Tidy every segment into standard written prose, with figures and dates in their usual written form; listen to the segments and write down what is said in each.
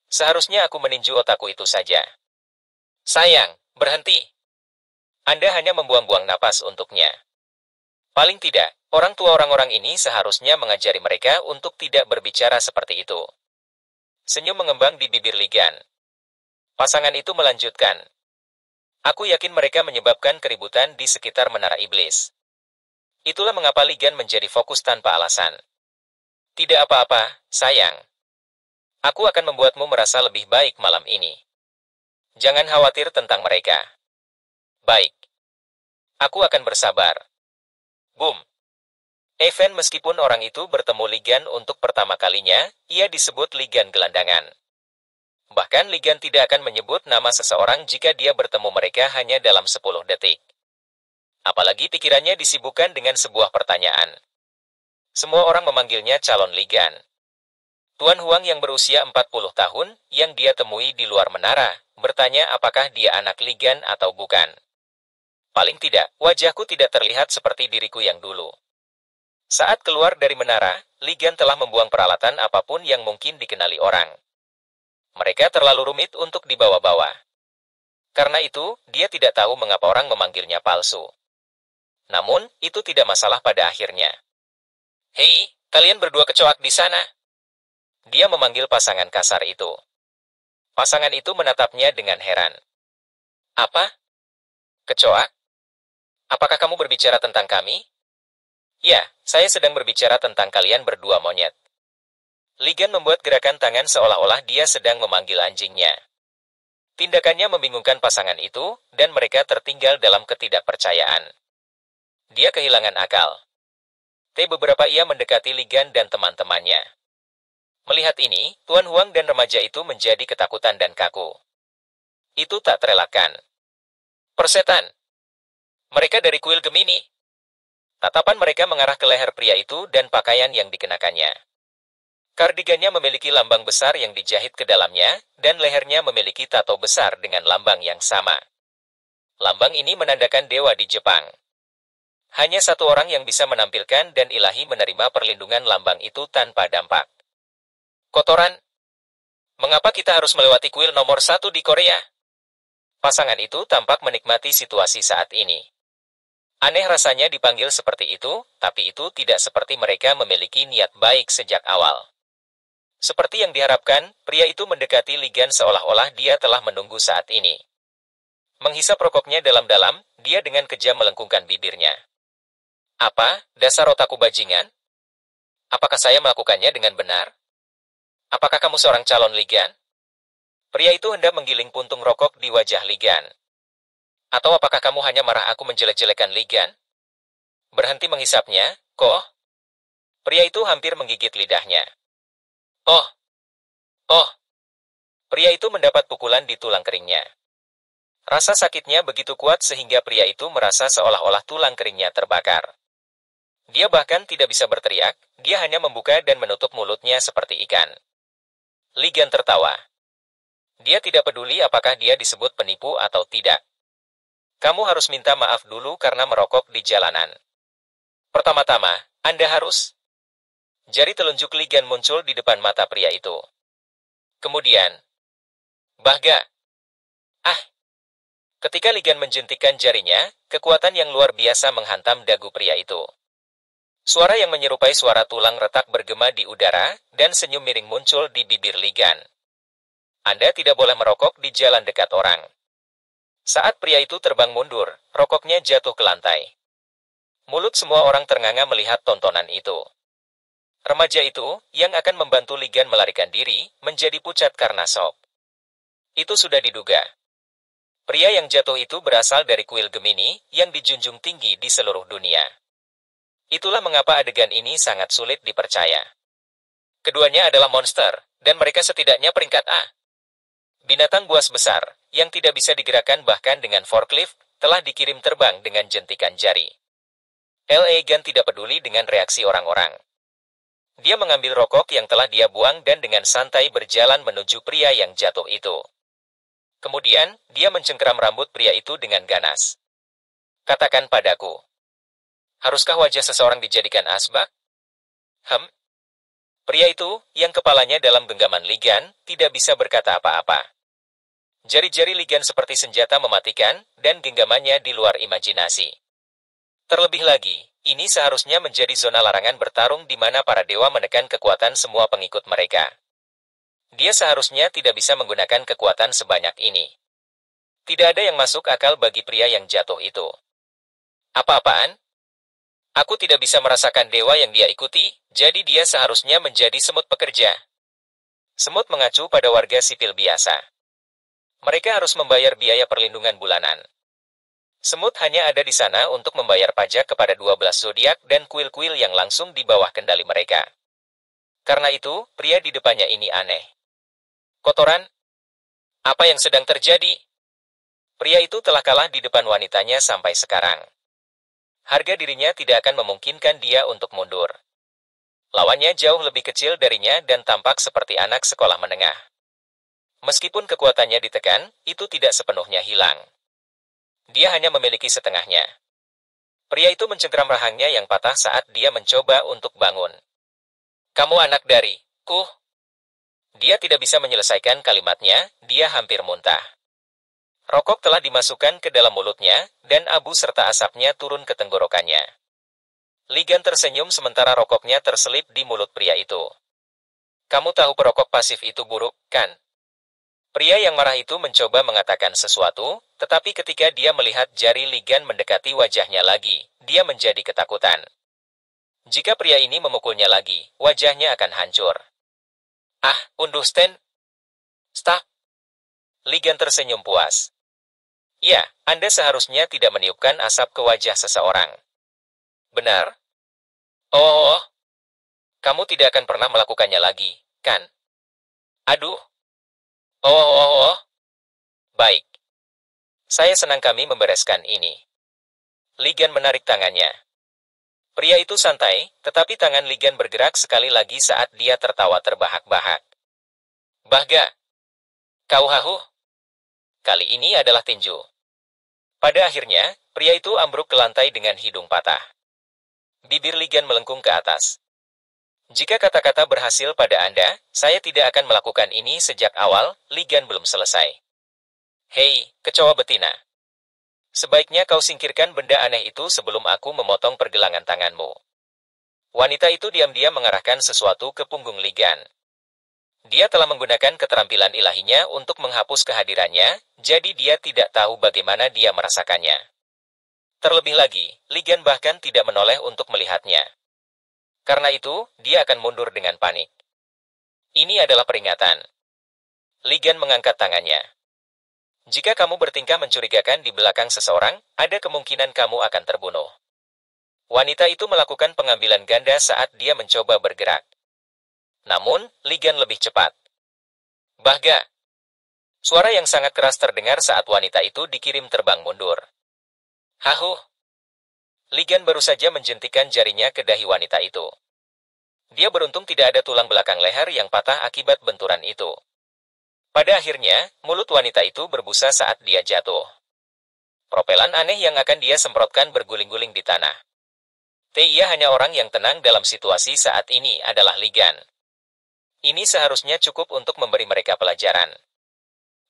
Seharusnya aku meninju otakku itu saja. Sayang, berhenti. Anda hanya membuang-buang napas untuknya. Paling tidak, orang tua orang-orang ini seharusnya mengajari mereka untuk tidak berbicara seperti itu. Senyum mengembang di bibir Ligan. Pasangan itu melanjutkan. Aku yakin mereka menyebabkan keributan di sekitar Menara Iblis. Itulah mengapa Ligan menjadi fokus tanpa alasan. Tidak apa-apa, sayang. Aku akan membuatmu merasa lebih baik malam ini. Jangan khawatir tentang mereka. Baik. Aku akan bersabar. Boom. Even meskipun orang itu bertemu Ligan untuk pertama kalinya, ia disebut Ligan gelandangan. Bahkan Ligan tidak akan menyebut nama seseorang jika dia bertemu mereka hanya dalam 10 detik. Apalagi pikirannya disibukkan dengan sebuah pertanyaan. Semua orang memanggilnya calon Ligan. Tuan Huang yang berusia 40 tahun, yang dia temui di luar menara, bertanya apakah dia anak Ligan atau bukan. Paling tidak, wajahku tidak terlihat seperti diriku yang dulu. Saat keluar dari menara, Ligan telah membuang peralatan apapun yang mungkin dikenali orang. Mereka terlalu rumit untuk dibawa-bawa. Karena itu, dia tidak tahu mengapa orang memanggilnya palsu. Namun, itu tidak masalah pada akhirnya. Hei, kalian berdua kecoak di sana. Dia memanggil pasangan kasar itu. Pasangan itu menatapnya dengan heran. Apa? Kecoak? Apakah kamu berbicara tentang kami? Ya, saya sedang berbicara tentang kalian berdua monyet. Ligan membuat gerakan tangan seolah-olah dia sedang memanggil anjingnya. Tindakannya membingungkan pasangan itu, dan mereka tertinggal dalam ketidakpercayaan. Dia kehilangan akal. Beberapa ia mendekati Ligan dan teman-temannya. Melihat ini, Tuan Huang dan remaja itu menjadi ketakutan dan kaku. Itu tak terelakkan. Persetan. Mereka dari kuil Gemini. Tatapan mereka mengarah ke leher pria itu dan pakaian yang dikenakannya. Kardigannya memiliki lambang besar yang dijahit ke dalamnya, dan lehernya memiliki tato besar dengan lambang yang sama. Lambang ini menandakan dewa di Jepang. Hanya satu orang yang bisa menampilkan dan ilahi menerima perlindungan lambang itu tanpa dampak. Kotoran. Mengapa kita harus melewati kuil nomor 1 di Korea? Pasangan itu tampak menikmati situasi saat ini. Aneh rasanya dipanggil seperti itu, tapi itu tidak seperti mereka memiliki niat baik sejak awal. Seperti yang diharapkan, pria itu mendekati Ligan seolah-olah dia telah menunggu saat ini. Menghisap rokoknya dalam-dalam, dia dengan kejam melengkungkan bibirnya. Apa, dasar otakku bajingan? Apakah saya melakukannya dengan benar? Apakah kamu seorang calon Ligan? Pria itu hendak menggiling puntung rokok di wajah Ligan. Atau apakah kamu hanya marah aku menjelek-jelekan Ligan? Berhenti menghisapnya, kok? Pria itu hampir menggigit lidahnya. Oh! Oh! Pria itu mendapat pukulan di tulang keringnya. Rasa sakitnya begitu kuat sehingga pria itu merasa seolah-olah tulang keringnya terbakar. Dia bahkan tidak bisa berteriak, dia hanya membuka dan menutup mulutnya seperti ikan. Ligan tertawa. Dia tidak peduli apakah dia disebut penipu atau tidak. Kamu harus minta maaf dulu karena merokok di jalanan. Pertama-tama, Anda harus... Jari telunjuk Ligan muncul di depan mata pria itu. Kemudian... Bahga! Ah! Ketika Ligan menjentikkan jarinya, kekuatan yang luar biasa menghantam dagu pria itu. Suara yang menyerupai suara tulang retak bergema di udara, dan senyum miring muncul di bibir Ligan. Anda tidak boleh merokok di jalan dekat orang. Saat pria itu terbang mundur, rokoknya jatuh ke lantai. Mulut semua orang ternganga melihat tontonan itu. Remaja itu, yang akan membantu Ligan melarikan diri, menjadi pucat karena shock. Itu sudah diduga. Pria yang jatuh itu berasal dari kuil Gemini, yang dijunjung tinggi di seluruh dunia. Itulah mengapa adegan ini sangat sulit dipercaya. Keduanya adalah monster, dan mereka setidaknya peringkat A. Binatang buas besar, yang tidak bisa digerakkan bahkan dengan forklift, telah dikirim terbang dengan jentikan jari. Egan tidak peduli dengan reaksi orang-orang. Dia mengambil rokok yang telah dia buang dan dengan santai berjalan menuju pria yang jatuh itu. Kemudian, dia mencengkeram rambut pria itu dengan ganas. Katakan padaku. Haruskah wajah seseorang dijadikan asbak? Pria itu, yang kepalanya dalam genggaman Ligan, tidak bisa berkata apa-apa. Jari-jari Ligan seperti senjata mematikan, dan genggamannya di luar imajinasi. Terlebih lagi, ini seharusnya menjadi zona larangan bertarung di mana para dewa menekan kekuatan semua pengikut mereka. Dia seharusnya tidak bisa menggunakan kekuatan sebanyak ini. Tidak ada yang masuk akal bagi pria yang jatuh itu. Apa-apaan? Aku tidak bisa merasakan dewa yang dia ikuti, jadi dia seharusnya menjadi semut pekerja. Semut mengacu pada warga sipil biasa. Mereka harus membayar biaya perlindungan bulanan. Semut hanya ada di sana untuk membayar pajak kepada 12 zodiak dan kuil-kuil yang langsung di bawah kendali mereka. Karena itu, pria di depannya ini aneh. Kotoran? Apa yang sedang terjadi? Pria itu telah kalah di depan wanitanya sampai sekarang. Harga dirinya tidak akan memungkinkan dia untuk mundur. Lawannya jauh lebih kecil darinya dan tampak seperti anak sekolah menengah. Meskipun kekuatannya ditekan, itu tidak sepenuhnya hilang. Dia hanya memiliki setengahnya. Pria itu mencengkeram rahangnya yang patah saat dia mencoba untuk bangun. Kamu anak dari, Dia tidak bisa menyelesaikan kalimatnya, dia hampir muntah. Rokok telah dimasukkan ke dalam mulutnya, dan abu serta asapnya turun ke tenggorokannya. Ligan tersenyum sementara rokoknya terselip di mulut pria itu. Kamu tahu perokok pasif itu buruk, kan? Pria yang marah itu mencoba mengatakan sesuatu, tetapi ketika dia melihat jari Ligan mendekati wajahnya lagi, dia menjadi ketakutan. Jika pria ini memukulnya lagi, wajahnya akan hancur. Stop. Ligan tersenyum puas. Ya, Anda seharusnya tidak meniupkan asap ke wajah seseorang. Benar? Oh, kamu tidak akan pernah melakukannya lagi, kan? Aduh. Baik. Saya senang kami membereskan ini. Ligan menarik tangannya. Pria itu santai, tetapi tangan Ligan bergerak sekali lagi saat dia tertawa terbahak-bahak. Bahga. Kau hahu? Kali ini adalah tinju. Pada akhirnya, pria itu ambruk ke lantai dengan hidung patah. Bibir Ligan melengkung ke atas. Jika kata-kata berhasil pada Anda, saya tidak akan melakukan ini sejak awal, Ligan belum selesai. Hei, kecoa betina. Sebaiknya kau singkirkan benda aneh itu sebelum aku memotong pergelangan tanganmu. Wanita itu diam-diam mengarahkan sesuatu ke punggung Ligan. Dia telah menggunakan keterampilan ilahinya untuk menghapus kehadirannya, jadi dia tidak tahu bagaimana dia merasakannya. Terlebih lagi, Ligan bahkan tidak menoleh untuk melihatnya. Karena itu, dia akan mundur dengan panik. Ini adalah peringatan. Ligan mengangkat tangannya. Jika kamu bertingkah mencurigakan di belakang seseorang, ada kemungkinan kamu akan terbunuh. Wanita itu melakukan pengambilan ganda saat dia mencoba bergerak. Namun, Ligan lebih cepat. Bahga. Suara yang sangat keras terdengar saat wanita itu dikirim terbang mundur. Hahu. Ligan baru saja menjentikan jarinya ke dahi wanita itu. Dia beruntung tidak ada tulang belakang leher yang patah akibat benturan itu. Pada akhirnya, mulut wanita itu berbusa saat dia jatuh. Propelan aneh yang akan dia semprotkan berguling-guling di tanah. Ia hanya orang yang tenang dalam situasi saat ini adalah Ligan. Ini seharusnya cukup untuk memberi mereka pelajaran.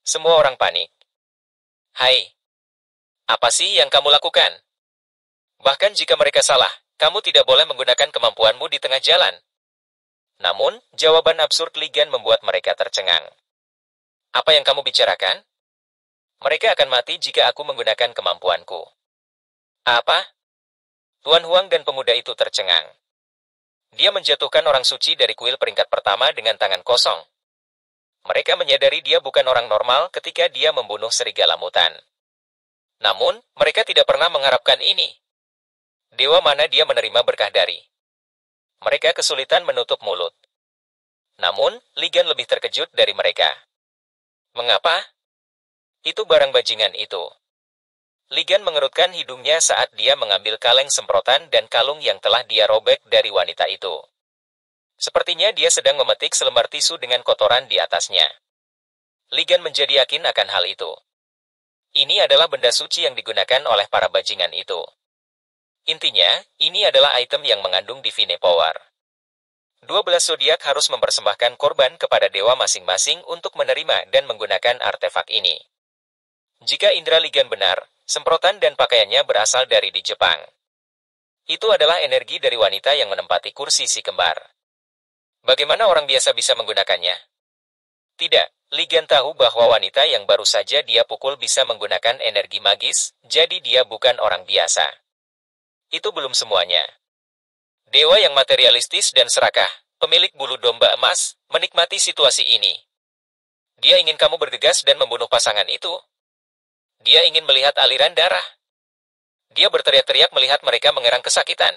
Semua orang panik. Hai. Apa sih yang kamu lakukan? Bahkan jika mereka salah, kamu tidak boleh menggunakan kemampuanmu di tengah jalan. Namun, jawaban absurd Ligan membuat mereka tercengang. Apa yang kamu bicarakan? Mereka akan mati jika aku menggunakan kemampuanku. Apa? Tuan Huang dan pemuda itu tercengang. Dia menjatuhkan orang suci dari kuil peringkat pertama dengan tangan kosong. Mereka menyadari dia bukan orang normal ketika dia membunuh serigala mutan. Namun, mereka tidak pernah mengharapkan ini. Dewa mana dia menerima berkah dari? Mereka kesulitan menutup mulut. Namun, Ligan lebih terkejut dari mereka. Mengapa? Itu barang bajingan itu. Ligan mengerutkan hidungnya saat dia mengambil kaleng semprotan dan kalung yang telah dia robek dari wanita itu. Sepertinya dia sedang memetik selembar tisu dengan kotoran di atasnya. Ligan menjadi yakin akan hal itu. Ini adalah benda suci yang digunakan oleh para bajingan itu. Intinya, ini adalah item yang mengandung divine power. 12 zodiak harus mempersembahkan korban kepada dewa masing-masing untuk menerima dan menggunakan artefak ini. Jika indera Ligan benar, semprotan dan pakaiannya berasal dari di Jepang. Itu adalah energi dari wanita yang menempati kursi si kembar. Bagaimana orang biasa bisa menggunakannya? Tidak, Ligan tahu bahwa wanita yang baru saja dia pukul bisa menggunakan energi magis, jadi dia bukan orang biasa. Itu belum semuanya. Dewa yang materialistis dan serakah, pemilik bulu domba emas, menikmati situasi ini. Dia ingin kamu bergegas dan membunuh pasangan itu. Dia ingin melihat aliran darah. Dia berteriak-teriak melihat mereka mengerang kesakitan.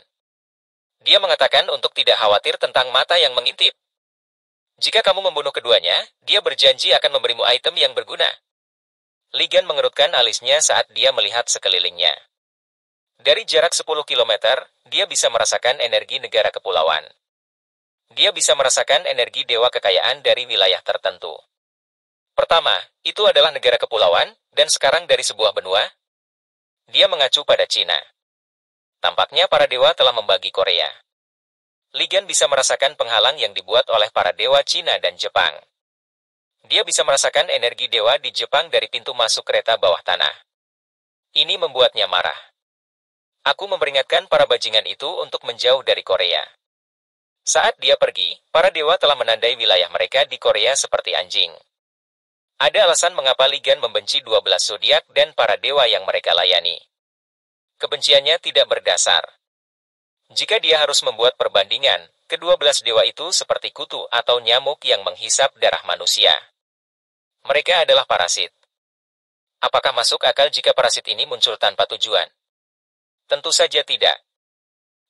Dia mengatakan untuk tidak khawatir tentang mata yang mengintip. Jika kamu membunuh keduanya, dia berjanji akan memberimu item yang berguna. Ligan mengerutkan alisnya saat dia melihat sekelilingnya. Dari jarak 10 km, dia bisa merasakan energi negara kepulauan. Dia bisa merasakan energi dewa kekayaan dari wilayah tertentu. Pertama, itu adalah negara kepulauan, dan sekarang dari sebuah benua. Dia mengacu pada Cina. Tampaknya para dewa telah membagi Korea. Ligan bisa merasakan penghalang yang dibuat oleh para dewa Cina dan Jepang. Dia bisa merasakan energi dewa di Jepang dari pintu masuk kereta bawah tanah. Ini membuatnya marah. Aku memperingatkan para bajingan itu untuk menjauh dari Korea. Saat dia pergi, para dewa telah menandai wilayah mereka di Korea seperti anjing. Ada alasan mengapa Ligan membenci 12 zodiak dan para dewa yang mereka layani. Kebenciannya tidak berdasar. Jika dia harus membuat perbandingan, ke-12 dewa itu seperti kutu atau nyamuk yang menghisap darah manusia. Mereka adalah parasit. Apakah masuk akal jika parasit ini muncul tanpa tujuan? Tentu saja tidak.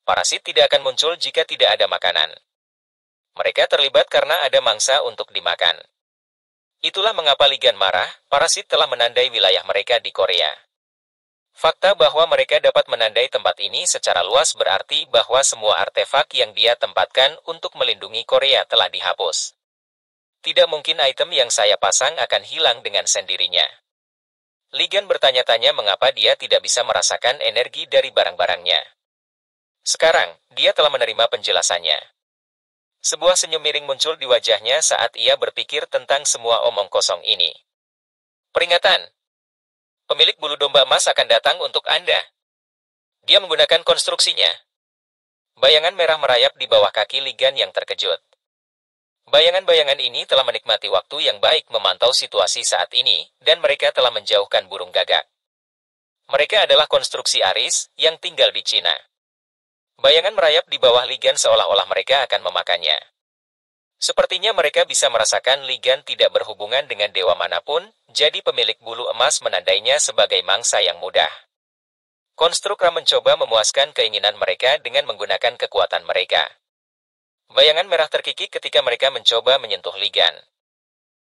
Parasit tidak akan muncul jika tidak ada makanan. Mereka terlibat karena ada mangsa untuk dimakan. Itulah mengapa Ligan marah, parasit telah menandai wilayah mereka di Korea. Fakta bahwa mereka dapat menandai tempat ini secara luas berarti bahwa semua artefak yang dia tempatkan untuk melindungi Korea telah dihapus. Tidak mungkin item yang saya pasang akan hilang dengan sendirinya. Ligan bertanya-tanya mengapa dia tidak bisa merasakan energi dari barang-barangnya. Sekarang, dia telah menerima penjelasannya. Sebuah senyum miring muncul di wajahnya saat ia berpikir tentang semua omong kosong ini. Peringatan! Pemilik bulu domba emas akan datang untuk Anda. Dia menggunakan konstruksinya. Bayangan merah merayap di bawah kaki Ligan yang terkejut. Bayangan-bayangan ini telah menikmati waktu yang baik memantau situasi saat ini, dan mereka telah menjauhkan burung gagak. Mereka adalah konstruksi Aris yang tinggal di Cina. Bayangan merayap di bawah Ligan seolah-olah mereka akan memakannya. Sepertinya mereka bisa merasakan Ligan tidak berhubungan dengan dewa manapun, jadi pemilik bulu emas menandainya sebagai mangsa yang mudah. Konstruk Ra mencoba memuaskan keinginan mereka dengan menggunakan kekuatan mereka. Bayangan merah terkikik ketika mereka mencoba menyentuh Ligan.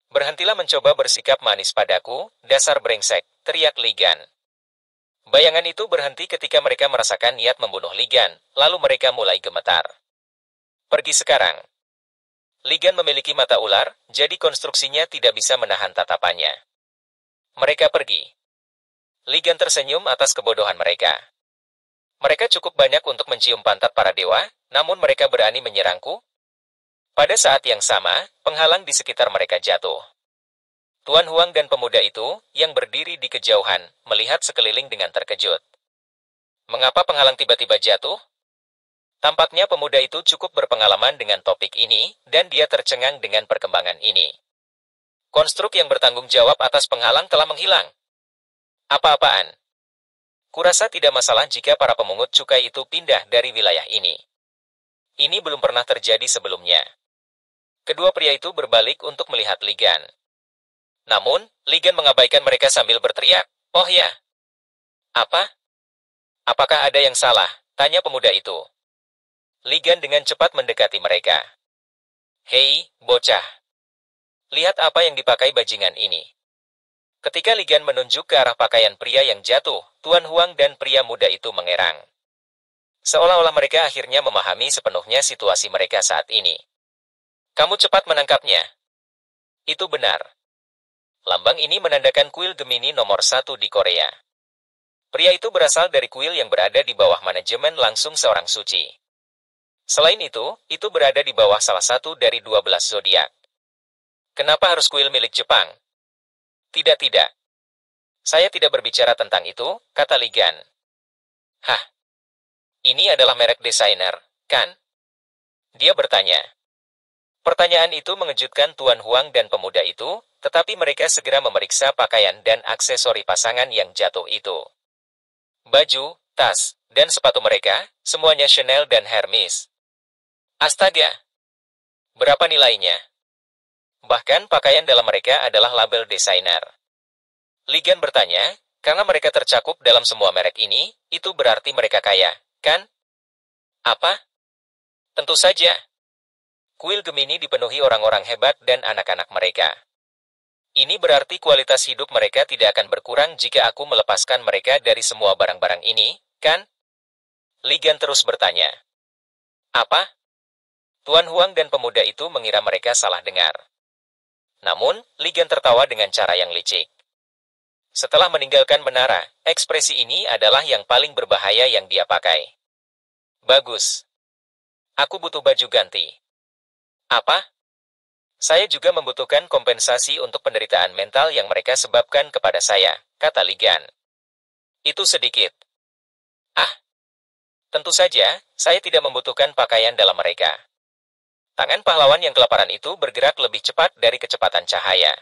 Berhentilah mencoba bersikap manis padaku, dasar brengsek, teriak Ligan. Bayangan itu berhenti ketika mereka merasakan niat membunuh Ligan, lalu mereka mulai gemetar. Pergi sekarang. Ligan memiliki mata ular, jadi konstruksinya tidak bisa menahan tatapannya. Mereka pergi. Ligan tersenyum atas kebodohan mereka. Mereka cukup banyak untuk mencium pantat para dewa, namun mereka berani menyerangku. Pada saat yang sama, penghalang di sekitar mereka jatuh. Tuan Huang dan pemuda itu, yang berdiri di kejauhan, melihat sekeliling dengan terkejut. Mengapa penghalang tiba-tiba jatuh? Tampaknya pemuda itu cukup berpengalaman dengan topik ini, dan dia tercengang dengan perkembangan ini. Konstruk yang bertanggung jawab atas penghalang telah menghilang. Apa-apaan? Kurasa tidak masalah jika para pemungut cukai itu pindah dari wilayah ini. Ini belum pernah terjadi sebelumnya. Kedua pria itu berbalik untuk melihat Ligan. Namun, Ligan mengabaikan mereka sambil berteriak, "Oh ya! Apa? Apakah ada yang salah?" tanya pemuda itu. Ligan dengan cepat mendekati mereka. "Hei, bocah. Lihat apa yang dipakai bajingan ini." Ketika Ligan menunjuk ke arah pakaian pria yang jatuh, Tuan Huang dan pria muda itu mengerang. Seolah-olah mereka akhirnya memahami sepenuhnya situasi mereka saat ini. "Kamu cepat menangkapnya." Itu benar. Lambang ini menandakan kuil Gemini nomor 1 di Korea. Pria itu berasal dari kuil yang berada di bawah manajemen langsung seorang suci. Selain itu berada di bawah salah satu dari 12 zodiak. Kenapa harus kuil milik Jepang? Tidak. Saya tidak berbicara tentang itu, kata Ligan. Hah? Ini adalah merek desainer, kan? Dia bertanya. Pertanyaan itu mengejutkan Tuan Huang dan pemuda itu, tetapi mereka segera memeriksa pakaian dan aksesori pasangan yang jatuh itu. Baju, tas, dan sepatu mereka, semuanya Chanel dan Hermes. Astaga! Berapa nilainya? Bahkan pakaian dalam mereka adalah label desainer. Ligan bertanya, karena mereka tercakup dalam semua merek ini, itu berarti mereka kaya, kan? Apa? Tentu saja. Kuil Gemini dipenuhi orang-orang hebat dan anak-anak mereka. Ini berarti kualitas hidup mereka tidak akan berkurang jika aku melepaskan mereka dari semua barang-barang ini, kan? Ligan terus bertanya. Apa? Tuan Huang dan pemuda itu mengira mereka salah dengar. Namun, Ligan tertawa dengan cara yang licik. Setelah meninggalkan menara, ekspresi ini adalah yang paling berbahaya yang dia pakai. Bagus. Aku butuh baju ganti. Apa? Saya juga membutuhkan kompensasi untuk penderitaan mental yang mereka sebabkan kepada saya, kata Ligan. Itu sedikit. Ah, tentu saja, saya tidak membutuhkan pakaian dalam mereka. Tangan pahlawan yang kelaparan itu bergerak lebih cepat dari kecepatan cahaya.